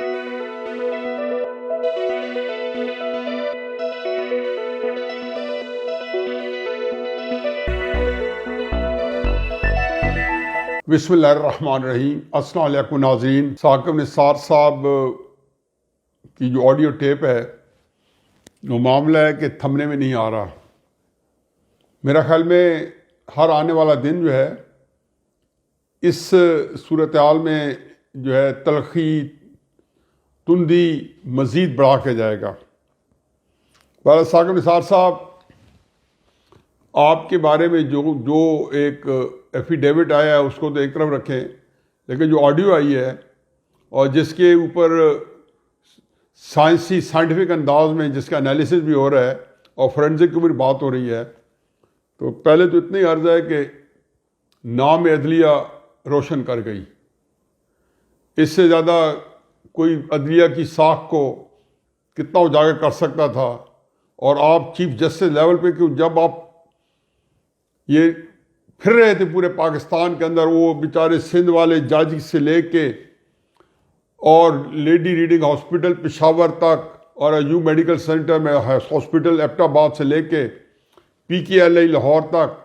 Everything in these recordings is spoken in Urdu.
بسم اللہ الرحمن الرحیم۔ السلام علیکم ناظرین۔ ثاقب نثار صاحب کی جو آڈیو ٹیپ ہے وہ معاملہ ہے کہ تھمنے میں نہیں آ رہا۔ میرا خیال میں ہر آنے والا دن جو ہے اس صورتحال میں جو ہے تلخی تندی مزید بڑھا کے جائے گا۔ بہرحال ثاقب نثار صاحب، آپ کے بارے میں جو ایک ایفیڈیوٹ آیا ہے اس کو تو ایک طرف رکھیں، لیکن جو آڈیو آئی ہے اور جس کے اوپر سائنٹیفک انداز میں جس کا انالیسس بھی ہو رہا ہے اور فورینزک کی بھی بات ہو رہی ہے، تو پہلے تو اتنی عرض ہے کہ نام عدلیہ روشن کر گئی۔ اس سے زیادہ کوئی عدلیہ کی ساکھ کو کتنا اجاگر کر سکتا تھا؟ اور آپ چیف جسٹس لیول پہ کیوں، جب آپ یہ پھر رہے تھے پورے پاکستان کے اندر، وہ بیچارے سندھ والے جج سے لے کے اور لیڈی ریڈنگ ہاسپٹل پشاور تک اور ایوب میڈیکل سینٹر میں ہاسپٹل ایبٹ آباد سے لے کے پی کے ایل آئی لاہور تک،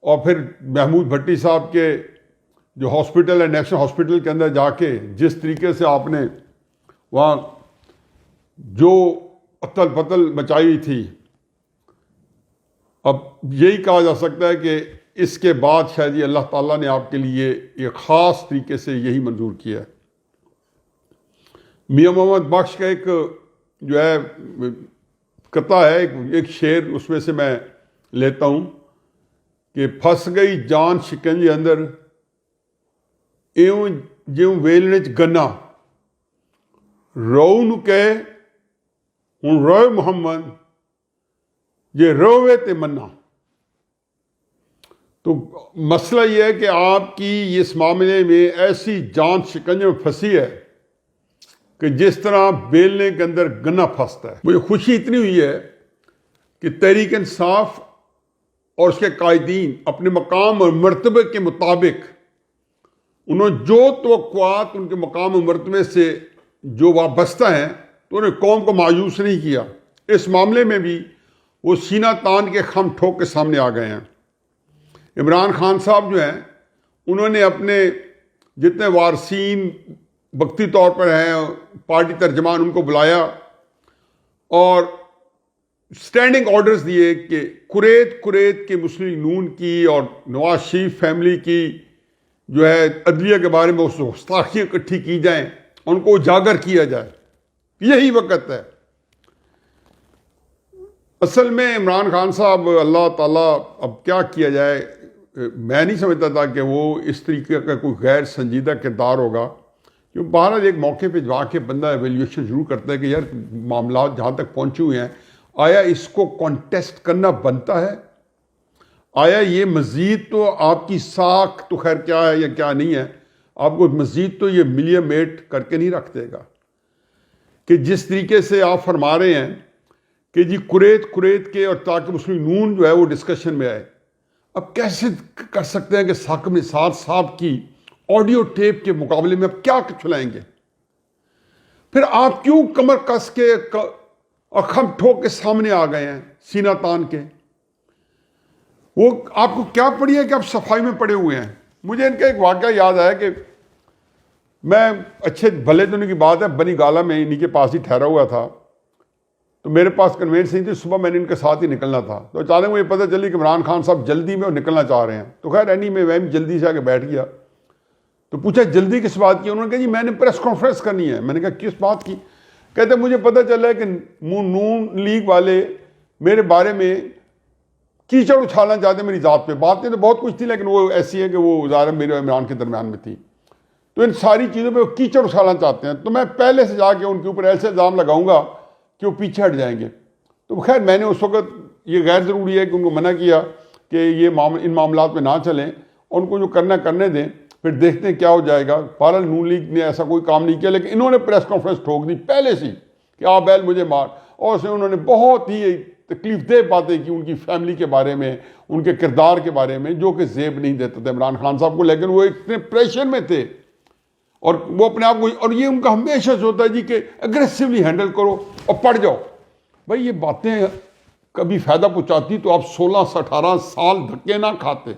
اور پھر محمود بھٹی صاحب کے جو ہاسپٹل ہے نیشنل ہاسپٹل کے اندر جا کے جس طریقے سے آپ نے وہاں جو اتل پتل مچائی تھی، اب یہی کہا جا سکتا ہے کہ اس کے بعد شاید یہ اللہ تعالیٰ نے آپ کے لیے ایک خاص طریقے سے یہی منظور کیا ہے۔ میاں محمد بخش کا ایک جو ہے قطعہ ہے، ایک شعر، اس میں سے میں لیتا ہوں کہ پھنس گئی جان شکنجے اندر ایوں جیوں ویلنے چ گنا، رو نو کہے ہن روئے محمد یہ روے تے منا۔ تو مسئلہ یہ ہے کہ آپ کی اس معاملے میں ایسی جان شکنجے میں پھنسی ہے کہ جس طرح بیلنے کے اندر گنا پھنستا ہے۔ مجھے خوشی اتنی ہوئی ہے کہ تحریک انصاف اور اس کے قائدین اپنے مقام اور مرتبے کے مطابق انہوں نے جو توقعات ان کے مقام اور مرتبے سے جو وابستہ ہیں، تو انہوں نے قوم کو مایوس نہیں کیا۔ اس معاملے میں بھی وہ سینہ تان کے خم ٹھوک کے سامنے آ گئے ہیں۔ عمران خان صاحب جو ہیں، انہوں نے اپنے جتنے وارثین وقتی طور پر ہیں، پارٹی ترجمان، ان کو بلایا اور سٹینڈنگ آرڈرز دیے کہ کریت کے مسلم نون کی اور نواز شریف فیملی کی جو ہے عدلیہ کے بارے میں گستاخیاں اکٹھی کی جائیں، ان کو اجاگر کیا جائے۔ یہی وقت ہے۔ اصل میں عمران خان صاحب، اللہ تعالیٰ، اب کیا کیا جائے، میں نہیں سمجھتا تھا کہ وہ اس طریقے کا کوئی غیر سنجیدہ کردار ہوگا، کیوں بہرحال ایک موقع پہ جا کے بندہ ایویلیویشن شروع کرتا ہے کہ یار معاملات جہاں تک پہنچے ہوئے ہیں، آیا اس کو کانٹیسٹ کرنا بنتا ہے؟ آیا یہ مزید تو آپ کی ساکھ تو خیر کیا ہے یا کیا نہیں ہے، آپ کو مزید تو یہ ملیے میٹ کر کے نہیں رکھ دے گا کہ جس طریقے سے آپ فرما رہے ہیں کہ جی کریت کے اور تاکہ مسلم نون جو ہے وہ ڈسکشن میں آئے۔ اب کیسے کر سکتے ہیں کہ ثاقب نثار صاحب کی آڈیو ٹیپ کے مقابلے میں اب کیا چلائیں گے؟ پھر آپ کیوں کمر کس کے اور خم ٹھوک کے سامنے آ گئے ہیں سینہ تان کے؟ وہ آپ کو کیا پڑی ہے کہ آپ صفائی میں پڑے ہوئے ہیں؟ مجھے ان کا ایک واقعہ یاد آیا کہ میں اچھے بھلے دنوں کی بات ہے، بنی گالا میں انہی کے پاس ہی ٹھہرا ہوا تھا، تو میرے پاس کنوینس نہیں تھی، صبح میں نے ان کے ساتھ ہی نکلنا تھا، تو اچانک مجھے پتہ چلی کہ عمران خان صاحب جلدی میں اور نکلنا چاہ رہے ہیں، تو خیر میں جلدی سے آ کے بیٹھ گیا۔ تو پوچھا جلدی کس بات کی؟ انہوں نے کہا جی میں نے پریس کانفرنس کرنی ہے۔ میں نے کہا کس بات کی؟ کہتے مجھے پتہ چلا ہے کہ نون لیگ والے میرے بارے میں کیچڑ اچھالنا چاہتے ہیں میری ذات پہ۔ باتیں تو بہت کچھ تھی، لیکن وہ ایسی ہے کہ وہ ظاہر میرے عمران کے درمیان میں تھی، تو ان ساری چیزوں پہ وہ کیچڑ اچھالنا چاہتے ہیں، تو میں پہلے سے جا کے ان کے اوپر ایسے الزام لگاؤں گا کہ وہ پیچھے ہٹ جائیں گے۔ تو خیر میں نے اس وقت یہ غیر ضروری ہے کہ ان کو منع کیا کہ یہ ان معاملات میں نہ چلیں، ان کو جو کرنا کرنے دیں، پھر دیکھتے ہیں کیا ہو جائے گا۔ بہرحال نون لیگ نے ایسا کوئی کام نہیں کیا، لیکن انہوں نے پریس کانفرنس ٹھوک دی پہلے سے کہ آپ بیل مجھے مار، اور اسے انہوں نے بہت ہی تکلیف دہ باتیں کی ان کی فیملی کے بارے میں، ان کے کردار کے بارے میں، جو کہ زیب نہیں دیتا تھا عمران خان صاحب کو، لیکن وہ اتنے پریشر میں تھے اور وہ اپنے آپ کو، اور یہ ان کا ہمیشہ سے ہوتا ہے جی کہ اگریسولی ہینڈل کرو اور پڑ جاؤ. بھائی یہ باتیں کبھی فائدہ پہنچاتی تو آپ 16 سے 18 سال دھکے نہ کھاتے.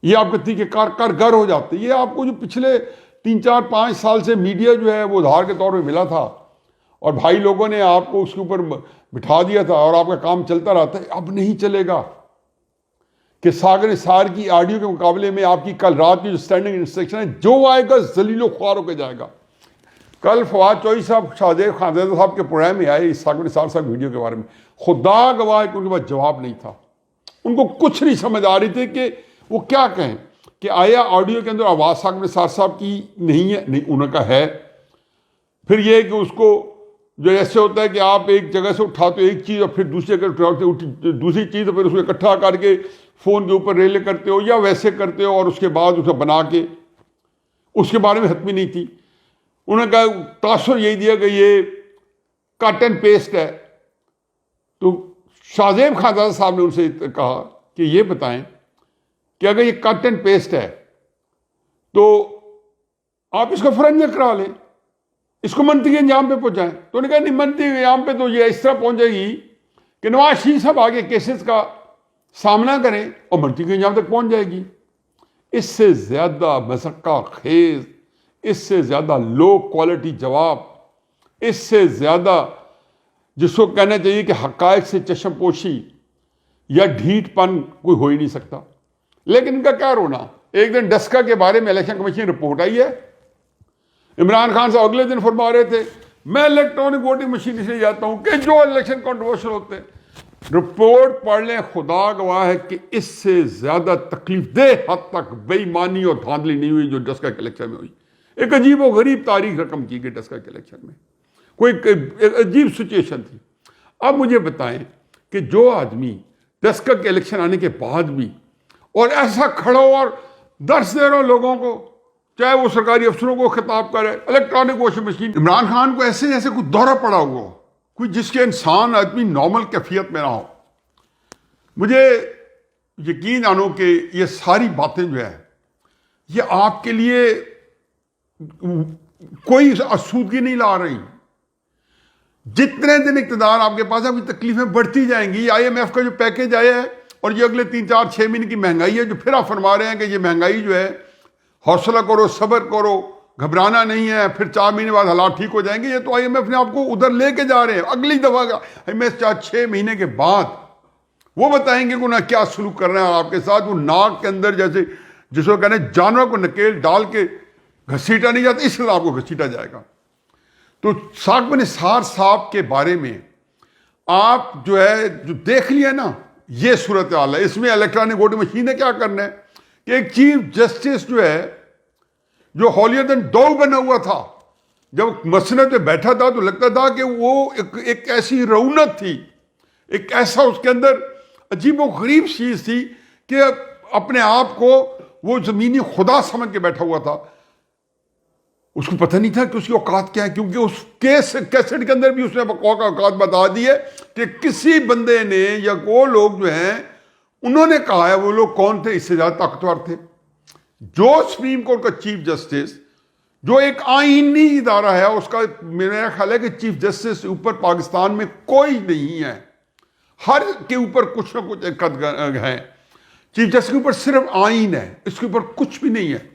یہ آپ کہتی کہ کر گھر ہو جاتے. یہ آپ کو جو پچھلے 3 4 5 سال سے میڈیا جو ہے وہ ادھار کے طور پہ ملا تھا اور بھائی لوگوں نے آپ کو اس کے اوپر بٹھا دیا تھا اور آپ کا کام چلتا رہتا ہے. اب نہیں چلے گا کہ ساغر نثار کی آڈیو کے مقابلے میں آپ کی کل رات کی جو اسٹینڈنگ انسٹرکشن ہے، جو آئے گا ذلیل و خوار ہو کے جائے گا. کل فواد چوہدری صاحب شاہزیب خانزادہ صاحب کے پروگرام میں آئے اس ساغر نثار صاحب ویڈیو کے بارے میں، خدا گواہ کہ ان کے پاس جواب نہیں تھا. ان کو کچھ نہیں سمجھ آ رہی تھی کہ وہ کیا کہیں، کہ آیا آڈیو کے اندر آواز ساغر نثار صاحب کی نہیں ہے؟ نہیں، انہوں کا ہے. پھر یہ کہ اس کو جو ایسے ہوتا ہے کہ آپ ایک جگہ سے اٹھاتے ہو ایک چیز اور پھر دوسری جگہ اٹھاتے دوسری چیز اور پھر اس کو اکٹھا کر کے فون کے اوپر ریلے کرتے ہو یا ویسے کرتے ہو اور اس کے بعد اسے بنا کے، اس کے بارے میں حتمی نہیں تھی. انہوں نے کہا تاثر یہی دیا کہ یہ کٹ اینڈ پیسٹ ہے. تو شاہزیب خانزادہ صاحب نے ان سے کہا کہ یہ بتائیں کہ اگر یہ کٹ اینڈ پیسٹ ہے تو آپ اس کو فرنجر کرا لیں، اس کو منطقی انجام پہ پہنچائیں. تو انہوں نے کہا نہیں، منطقی انجام پہ تو یہ اس طرح پہنچ جائے گی کہ نواز شریف صاحب آگے کیسز کا سامنا کریں اور منطقی انجام تک پہنچ جائے گی. اس سے زیادہ مذاق خیز، اس سے زیادہ لو کوالٹی جواب، اس سے زیادہ جس کو کہنا چاہیے کہ حقائق سے چشم پوشی یا ڈھیٹ پن کوئی ہو ہی نہیں سکتا. لیکن ان کا کیا رونا. ایک دن ڈسکا کے بارے میں الیکشن کمیشن رپورٹ آئی ہے، عمران خان صاحب اگلے دن فرما رہے تھے میں الیکٹرانک ووٹنگ مشین اس لیے جاتا ہوں کہ جو الیکشن کنٹروورشل ہوتے ہیں. رپورٹ پڑھ لیں، خدا گواہ ہے کہ اس سے زیادہ تکلیف دہ حد تک بے ایمانی اور دھاندلی نہیں ہوئی جو ڈسکا کے الیکشن میں ہوئی. ایک عجیب و غریب تاریخ رقم کی گئی ڈسکا کے الیکشن میں، کوئی ایک عجیب سچویشن تھی. اب مجھے بتائیں کہ جو آدمی ڈسکا کے الیکشن آنے کے بعد بھی اور ایسا کھڑا ہو اور درس دے رہا ہو لوگوں کو، چاہے وہ سرکاری افسروں کو خطاب کرے electronic washing machine, Imran Khan کو ایسے جیسے کوئی دورہ پڑا ہوا ہو، کوئی جس کے انسان آدمی نارمل کیفیت میں نہ ہو. مجھے یقین آنو کہ یہ ساری باتیں جو ہے یہ آپ کے لیے کوئی آسودگی نہیں لا رہی. جتنے دن اقتدار آپ کے پاس ہے آپ کی تکلیفیں بڑھتی جائیں گی. IMF کا جو پیکج آیا ہے اور یہ اگلے 3 4 6 مہینے کی مہنگائی ہے جو پھر آپ فرما رہے ہیں کہ یہ مہنگائی جو ہے حوصلہ کرو، صبر کرو، گھبرانا نہیں ہے، پھر 4 مہینے بعد حالات ٹھیک ہو جائیں گے. یہ تو IMF نے آپ کو ادھر لے کے جا رہے ہیں. اگلی دفعہ ہمیں 6 مہینے کے بعد وہ بتائیں گے کہ انہیں کیا سلوک کر رہے ہیں آپ کے ساتھ. وہ ناک کے اندر جیسے جس کو کہنے جانور کو نکیل ڈال کے گھسیٹا نہیں جاتا، اس طرح آپ کو گھسیٹا جائے گا. تو ساغر نثار صاحب کے بارے میں آپ جو ہے جو دیکھ لیا نا یہ صورتحال ہے. اس میں الیکٹرانک ووٹنگ مشین نے کیا کرنا ہے کہ ایک چیف جسٹس جو ہے جو ہولیئر دین ڈو بنا ہوا تھا، جب مسند پہ بیٹھا تھا تو لگتا تھا کہ وہ ایک ایسی رونق تھی، ایک ایسا اس کے اندر عجیب و غریب چیز تھی کہ اپنے آپ کو وہ زمینی خدا سمجھ کے بیٹھا ہوا تھا. اس کو پتہ نہیں تھا کہ اس کی اوقات کیا ہے، کیونکہ اس کیسٹ کے اندر بھی اس نے اوقات بتا دی ہے کہ کسی بندے نے یا وہ لوگ جو ہیں انہوں نے کہا ہے وہ لوگ کون تھے، اس سے زیادہ طاقتور تھے. جو سپریم کورٹ کا چیف جسٹس جو ایک آئینی ادارہ ہے، اس کا میرا خیال ہے کہ چیف جسٹس سے اوپر پاکستان میں کوئی نہیں ہے. ہر کے اوپر کچھ نہ کچھ قد ہے. چیف جسٹس کے اوپر صرف آئین ہے، اس کے اوپر کچھ بھی نہیں ہے.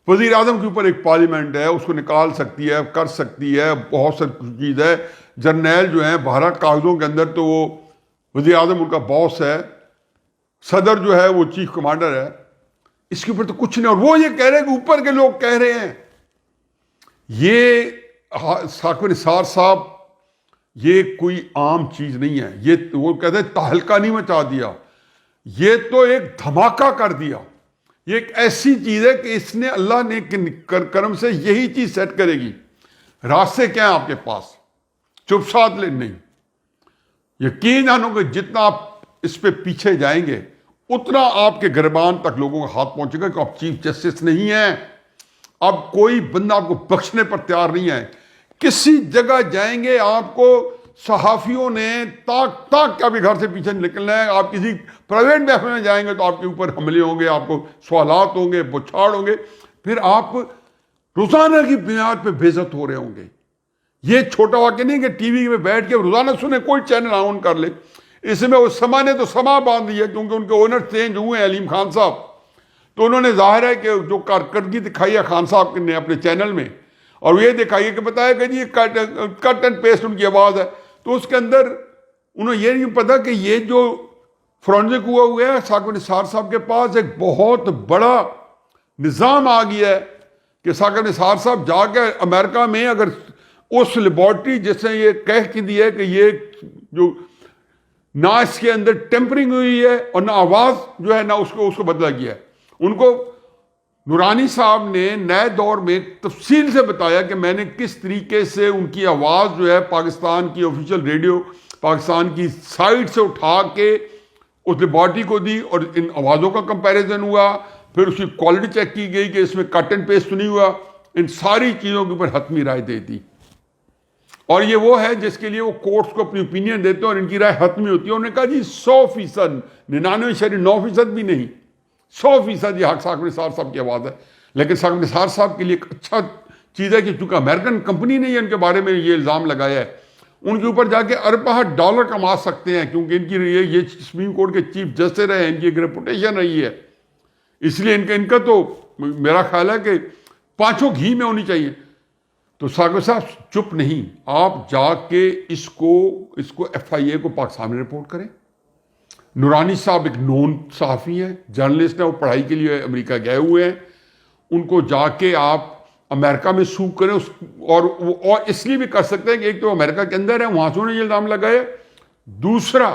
وزیر اعظم کے اوپر ایک پارلیمنٹ ہے، اس کو نکال سکتی ہے، کر سکتی ہے، بہت ساری چیز ہے. جرنیل جو ہیں 12 کاغذوں کے اندر تو وہ وزیر اعظم ان کا باس ہے، صدر جو ہے وہ چیف کمانڈر ہے. اس کے اوپر تو کچھ نہیں. اور وہ یہ کہہ رہے ہیں کہ اوپر کے لوگ کہہ رہے ہیں. یہ ساغر نثار صاحب یہ کوئی عام چیز نہیں ہے. یہ وہ کہتے ہیں تہلکہ نہیں مچا دیا، یہ تو ایک دھماکہ کر دیا. یہ ایک ایسی چیز ہے کہ اس نے اللہ نے کرم سے یہی چیز سیٹ کرے گی. راستے کیا ہیں آپ کے پاس؟ چپ ساتھ لے نہیں. یقین جانو کہ جتنا آپ اس پہ پیچھے جائیں گے اتنا آپ کے گربان تک لوگوں کا ہاتھ پہنچے گا کہ آپ چیف جسٹس نہیں ہیں. اب کوئی بندہ آپ کو بخشنے پر تیار نہیں ہے. کسی جگہ جائیں گے آپ کو صحافیوں نے تاک کے گھر سے پیچھے نکلنا ہے. آپ کسی پرائیویٹ محفل میں جائیں گے تو آپ کے اوپر حملے ہوں گے، آپ کو سوالات ہوں گے، بچھاڑ ہوں گے. پھر آپ روزانہ کی بنیاد پہ بے عزت ہو رہے ہوں گے. یہ چھوٹا واقعہ نہیں کہ ٹی وی میں بیٹھ کے روزانہ سنیں, کوئی چینل آن کر لے. اس میں وہ سما نے تو سما باندھ دیا کیونکہ ان کے اونر چینج ہوئے ہیں, علیم خان صاحب. تو انہوں نے ظاہر ہے کہ جو کارکردگی دکھائی ہے خان صاحب نے اپنے چینل میں, اور یہ دکھائیے کہ بتایا کہ جی کٹ اینڈ پیسٹ ان کی آواز ہے. تو اس کے اندر انہوں یہ نہیں پتا کہ یہ جو فرانزک ہوا ہے ثاقب نثار صاحب کے پاس ایک بہت بڑا نظام آ گیا ہے کہ ثاقب نثار صاحب جا کے امریکہ میں اگر اس لیبارٹری جس نے یہ کہہ کے دیا ہے کہ یہ جو نہ اس کے اندر ٹیمپرنگ ہوئی ہے اور نہ آواز جو ہے نہ اس کو بدلا گیا ہے. ان کو نورانی صاحب نے نئے دور میں تفصیل سے بتایا کہ میں نے کس طریقے سے ان کی آواز جو ہے پاکستان کی آفیشیل ریڈیو پاکستان کی سائٹ سے اٹھا کے اس لیبارٹری کو دی, اور ان آوازوں کا کمپیریزن ہوا, پھر اس کی کوالٹی چیک کی گئی کہ اس میں کٹ اینڈ پیسٹ نہیں ہوا. ان ساری چیزوں کے اوپر حتمی رائے دے دی, اور یہ وہ ہے جس کے لیے وہ کورٹس کو اپنی اوپینین دیتے ہیں اور ان کی رائے حتمی ہوتی ہے. انہوں نے کہا جی 100%, 99.9% بھی نہیں, 100% یہ حق ثاقب نثار صاحب کی آواز ہے. لیکن ثاقب نثار صاحب کے لیے ایک اچھا چیز ہے کہ چونکہ امریکن کمپنی نے ان کے بارے میں یہ الزام لگایا ہے, ان کے اوپر جا کے اربہ ڈالر کما سکتے ہیں کیونکہ ان کی یہ سپریم کورٹ کے چیف جسٹس رہے ہیں, ان کی ایک ریپوٹیشن رہی ہے. اس لیے ان کا تو میرا خیال ہے کہ پانچوں گھی میں ہونی چاہیے. تو ثاقب صاحب چپ نہیں, آپ جا کے اس کو FIA کو پاکستان میں رپورٹ کریں. نورانی صاحب ایک نون صحافی ہیں, جرنلسٹ ہیں, وہ پڑھائی کے لیے امریکہ گئے ہوئے ہیں. ان کو جا کے آپ امریکہ میں سو کریں, اور اس لیے بھی کر سکتے ہیں کہ ایک تو امریکہ کے اندر ہے, وہاں سے انہوں نے یہ الزام لگائے. دوسرا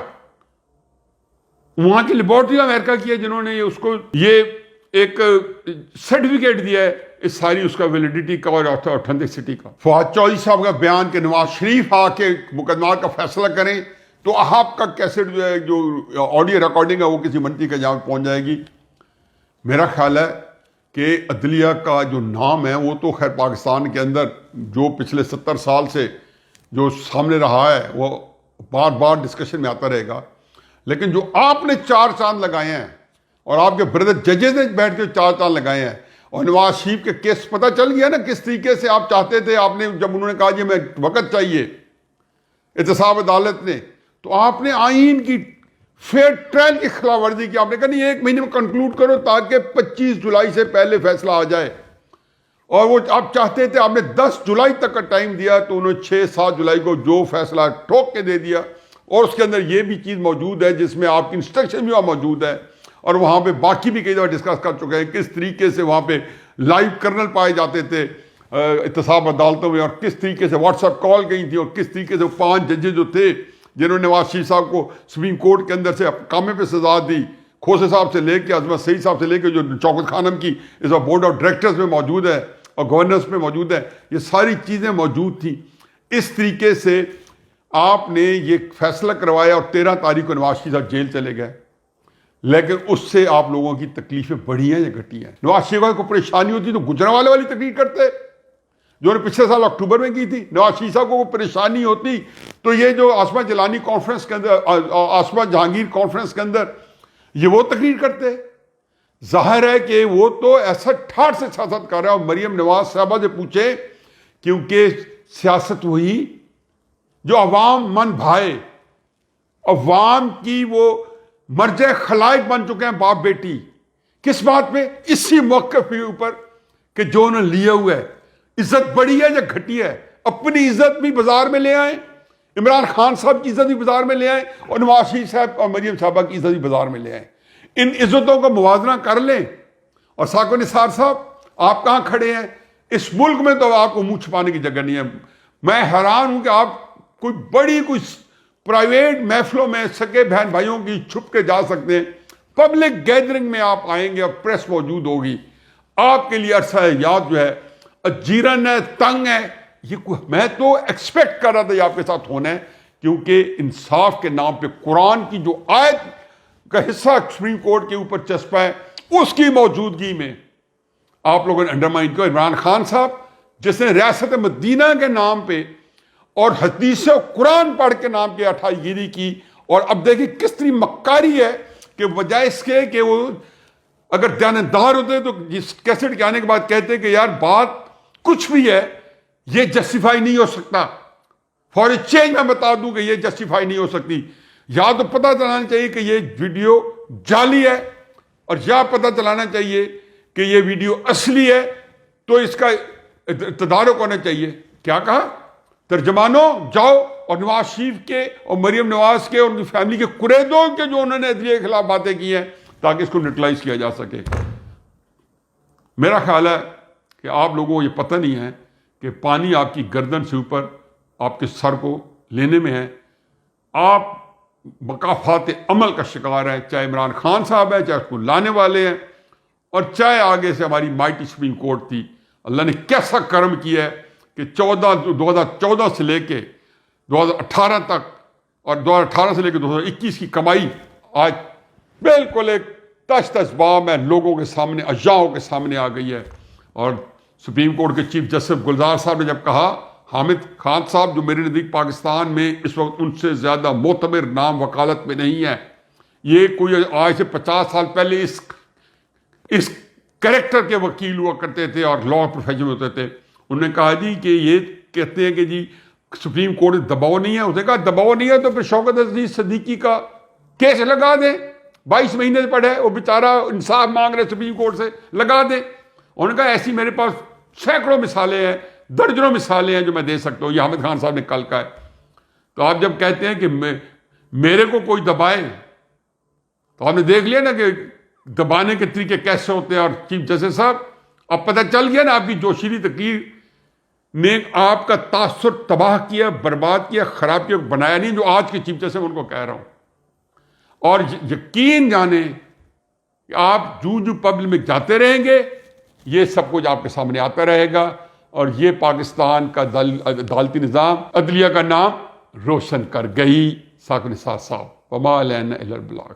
وہاں کی لیبارٹری امریکہ کی ہے جنہوں نے اس کو یہ ایک سرٹیفکیٹ دیا ہے اس ساری اس کا ویلیڈیٹی کا اور اوتھینٹسٹی کا. فواد چودھری صاحب کا بیان کہ نواز شریف آ کے مقدمات کا فیصلہ کریں تو آپ کا کیسٹ جو ہے جو آڈیو ریکارڈنگ ہے وہ کسی منتری کے جہاں پہنچ جائے گی. میرا خیال ہے کہ عدلیہ کا جو نام ہے وہ تو خیر پاکستان کے اندر جو پچھلے 70 سال سے جو سامنے رہا ہے وہ بار بار ڈسکشن میں آتا رہے گا. لیکن جو آپ نے 4 چاند لگائے ہیں اور آپ کے بردر ججز نے بیٹھ کے 4 چاند لگائے ہیں, اور نواز شریف کے کیس پتہ چل گیا نا کس طریقے سے آپ چاہتے تھے. آپ نے جب انہوں نے کہا جی میں وقت چاہیے احتساب عدالت نے, تو آپ نے آئین کی فیئر ٹرائل کی خلاف ورزی کی. آپ نے کہا نہیں 1 مہینے میں کنکلوڈ کرو تاکہ 25 جولائی سے پہلے فیصلہ آ جائے, اور وہ آپ چاہتے تھے. آپ نے 10 جولائی تک کا ٹائم دیا تو انہوں نے 6-7 جولائی کو جو فیصلہ ٹھوک کے دے دیا. اور اس کے اندر یہ بھی چیز موجود ہے جس میں آپ کی انسٹرکشن بھی وہاں موجود ہے, اور وہاں پہ باقی بھی کئی دفعہ ڈسکس کر چکے ہیں کس طریقے سے وہاں پہ لائیو کرنل پائے جاتے تھے احتساب عدالتوں میں, اور کس طریقے سے واٹس ایپ کال گئی تھی, اور کس طریقے سے 5 ججز جو تھے جنہوں نے نواز شریف صاحب کو سپریم کورٹ کے اندر سے کامے پہ سزا دی, کھوسے صاحب سے لے کے عظمت سعید صاحب سے لے کے جو شوکت خانم کی اس وقت بورڈ آف ڈائریکٹرز میں موجود ہے اور گورنرز میں موجود ہے, یہ ساری چیزیں موجود تھیں. اس طریقے سے آپ نے یہ فیصلہ کروایا اور 13 تاریخ کو نواز شریف صاحب جیل چلے گئے. لیکن اس سے آپ لوگوں کی تکلیفیں بڑھی ہیں یا گھٹی ہیں؟ نواز شریف کو پریشانی ہوتی تو گجرانوالے والی تقریر کرتے جو نے پچھلے سال اکتوبر میں کی تھی. نواز شریف صاحب کو وہ پریشانی ہوتی تو یہ جو آسما جیلانی کانفرنس کے اندر, آسما جہانگیر کانفرنس کے اندر یہ وہ تقریر کرتے. ظاہر ہے کہ وہ تو ایسا ٹھاٹ سے سیاست کر رہا ہے. اور مریم نواز صاحبہ سے پوچھے, کیونکہ سیاست وہی جو عوام من بھائے, عوام کی وہ مرجع خلائق بن چکے ہیں باپ بیٹی. کس بات پہ؟ اسی موقف کے اوپر کہ جو انہوں نے لیا ہوا ہے. عزت بڑی ہے یا گھٹی ہے؟ اپنی عزت بھی بازار میں لے آئیں, عمران خان صاحب کی عزت بھی بازار میں لے آئیں, اور نواز شریف صاحب اور مریم صاحبہ کی عزت بھی بازار میں لے آئیں. ان عزتوں کا موازنہ کر لیں. اور ثاقب نثار صاحب آپ کہاں کھڑے ہیں؟ اس ملک میں تو آپ کو منہ چھپانے کی جگہ نہیں ہے. میں حیران ہوں کہ آپ کوئی بڑی کوئی پرائیویٹ محفلوں میں سگے بہن بھائیوں کی چھپ کے جا سکتے ہیں, پبلک گیدرنگ میں آپ آئیں گے اور پریس موجود ہوگی, آپ کے لیے عرصہ یاد جو ہے اجیرن ہے, تنگ ہے. یہ میں تو ایکسپیکٹ کر رہا تھا یہ آپ کے ساتھ ہونا ہے, کیونکہ انصاف کے نام پہ قرآن کی جو آیت کا حصہ سپریم کورٹ کے اوپر چسپا ہے اس کی موجودگی میں آپ لوگوں نے انڈرمائن کیا. عمران خان صاحب جس نے ریاست مدینہ کے نام پہ اور حدیث و قرآن پڑھ کے نام کے اٹھائی گیری کی, اور اب دیکھیں کس طرح مکاری ہے کہ بجائے اس کے کہ وہ اگر دیانتدار ہوتے تو جس کیسٹ کے آنے کے بعد کہتے کہ یار بات کچھ بھی ہے یہ جسٹیفائی نہیں ہو سکتا. فار اے چینج میں بتا دوں کہ یہ جسٹیفائی نہیں ہو سکتی. یا تو پتہ چلانا چاہیے کہ یہ ویڈیو جعلی ہے، اور یا پتہ چلانا چاہیے کہ یہ ویڈیو اصلی ہے، تو اس کا تدارک ہونا چاہیے. کیا کہا؟ ترجمانوں جاؤ اور نواز شریف کے اور مریم نواز کے اور ان کی فیملی کے قریدوں کے جو انہوں نے عدلیہ کے خلاف باتیں کی ہیں تاکہ اس کو نیوٹرلائز کیا جا سکے. میرا خیال ہے کہ آپ لوگوں کو یہ پتہ نہیں ہے کہ پانی آپ کی گردن سے اوپر آپ کے سر کو لینے میں ہے. آپ مقافات عمل کا شکار ہے، چاہے عمران خان صاحب ہے، چاہے اس کو لانے والے ہیں، اور چاہے آگے سے ہماری مائٹی سپریم کورٹ تھی. اللہ نے کیسا کرم کیا ہے کہ 2014 سے لے کے 2018 تک اور 2018 سے لے کے 2021 کی کمائی آج بالکل ایک تش تش بام ہے، لوگوں کے سامنے، اجزاؤں کے سامنے آ گئی ہے. اور سپریم کورٹ کے چیف جسٹس گلزار صاحب نے جب کہا حامد خان صاحب جو میرے نزدیک پاکستان میں اس وقت ان سے زیادہ معتبر نام وکالت میں نہیں ہے، یہ کوئی آج سے 50 سال پہلے اس کریکٹر کے وکیل ہوا کرتے تھے اور لا پروفیشن ہوتے تھے. انہوں نے کہا جی کہ یہ کہتے ہیں کہ جی سپریم کورٹ دباؤ نہیں ہے. اس نے کہا دباؤ نہیں ہے تو پھر شوکت عزیز صدیقی کا کیس لگا دیں، 22 مہینے سے پڑھے، وہ بیچارہ انصاف مانگ رہے سپریم کورٹ سے، لگا دیں. انہوں نے کہا ایسی میرے پاس سینکڑوں مثالیں ہیں، درجنوں مثالیں ہیں جو میں دے سکتا ہوں. یہ حامد خان صاحب نے کل کہا ہے. تو آپ جب کہتے ہیں کہ میرے کو کوئی دبائے، تو آپ نے دیکھ لیا نا کہ دبانے کے طریقے کیسے ہوتے ہیں. اور چیف جسٹس صاحب اب پتہ چل گیا نا، آپ کی جوشیلی تقریر نے آپ کا تاثر تباہ کیا، برباد کیا، خراب کیا، بنایا نہیں. جو آج کے چیف جسٹس ہیں ان کو کہہ رہا ہوں. اور یقین جانیں کہ آپ جو پبلک میں جاتے رہیں گے یہ سب کچھ آپ کے سامنے آتا رہے گا، اور یہ پاکستان کا عدالتی نظام، عدلیہ کا نام روشن کر گئی. ثاقب نثار صاحب، وما علینا الا البلاغ.